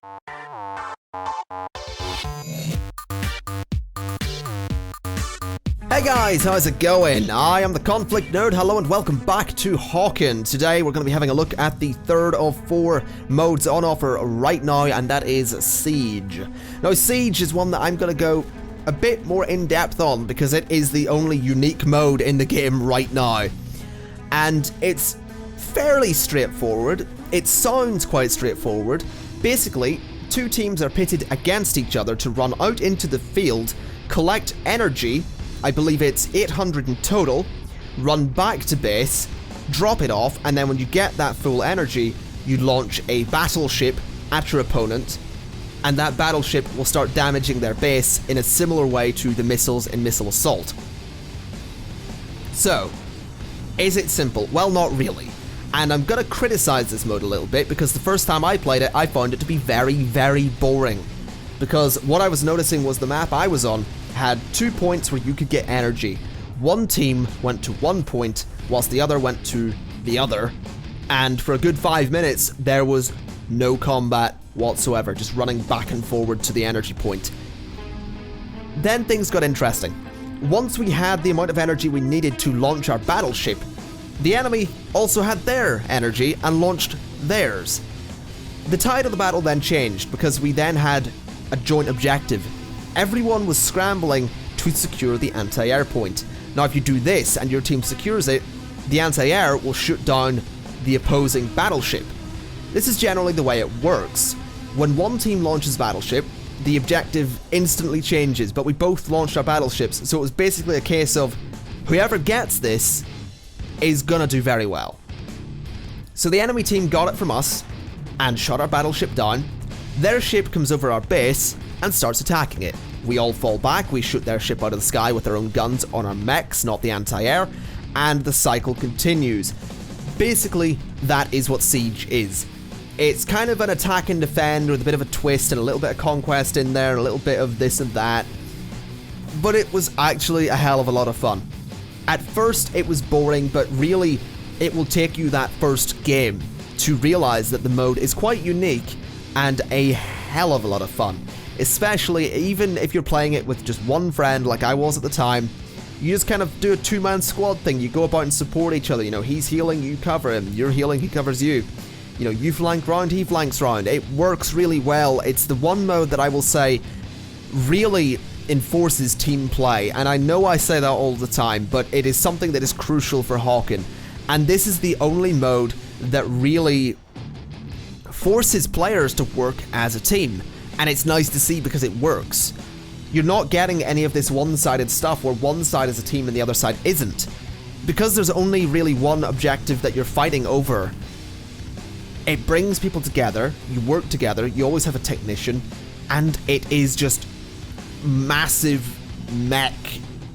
Hey guys, how's it going? I am the ConflictNerd. Hello and welcome back to Hawken. Today we're going to be having a look at the third of 4 modes on offer right now, and that is Siege. Now Siege is one that I'm going to go a bit more in depth on because it is the only unique mode in the game right now. And it's fairly straightforward. It sounds quite straightforward. Basically, 2 teams are pitted against each other to run out into the field, collect energy. I believe it's 800 in total, run back to base, drop it off, and then when you get that full energy, you launch a battleship at your opponent, and that battleship will start damaging their base in a similar way to the missiles in Missile Assault. So, is it simple? Well, not really. And I'm gonna criticize this mode a little bit because the first time I played it, I found it to be very, very boring. Because what I was noticing was the map I was on had 2 points where you could get energy. One team went to 1 point, whilst the other went to the other, and for a good 5 minutes, there was no combat whatsoever, just running back and forward to the energy point. Then things got interesting. Once we had the amount of energy we needed to launch our battleship, the enemy also had their energy and launched theirs. The tide of the battle then changed because we then had a joint objective. Everyone was scrambling to secure the anti-air point. Now if you do this and your team secures it, the anti-air will shoot down the opposing battleship. This is generally the way it works. When one team launches battleship, the objective instantly changes, but we both launched our battleships, so it was basically a case of whoever gets this is gonna do very well. So the enemy team got it from us and shot our battleship down. Their ship comes over our base and starts attacking it. We all fall back, we shoot their ship out of the sky with our own guns on our mechs, not the anti-air, and the cycle continues. Basically, that is what Siege is. It's kind of an attack and defend with a bit of a twist and a little bit of conquest in there, and a little bit of this and that. But it was actually a hell of a lot of fun. At first, it was boring, but really, it will take you that first game to realize that the mode is quite unique and a hell of a lot of fun. Especially even if you're playing it with just one friend like I was at the time. You just kind of do a 2-man squad thing. You go about and support each other. You know, he's healing, you cover him. You're healing, he covers you. You know, you flank round, he flanks round. It works really well. It's the one mode that I will say really enforces team play. And I know I say that all the time, but it is something that is crucial for Hawken. And this is the only mode that really forces players to work as a team. And it's nice to see because it works. You're not getting any of this one-sided stuff where one side is a team and the other side isn't. Because there's only really one objective that you're fighting over, it brings people together, you work together, you always have a technician, and it is just massive mech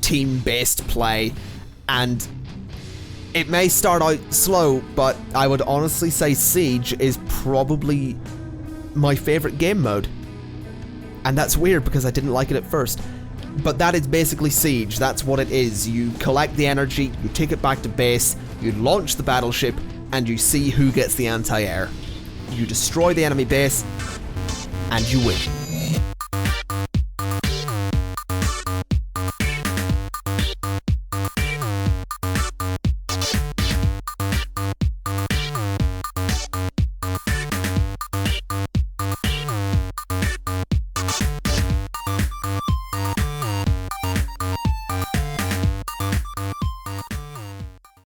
team-based play. And it may start out slow, but I would honestly say Siege is probably my favorite game mode. And that's weird because I didn't like it at first. But that is basically Siege, that's what it is. You collect the energy, you take it back to base, you launch the battleship, and you see who gets the anti-air. You destroy the enemy base, and you win.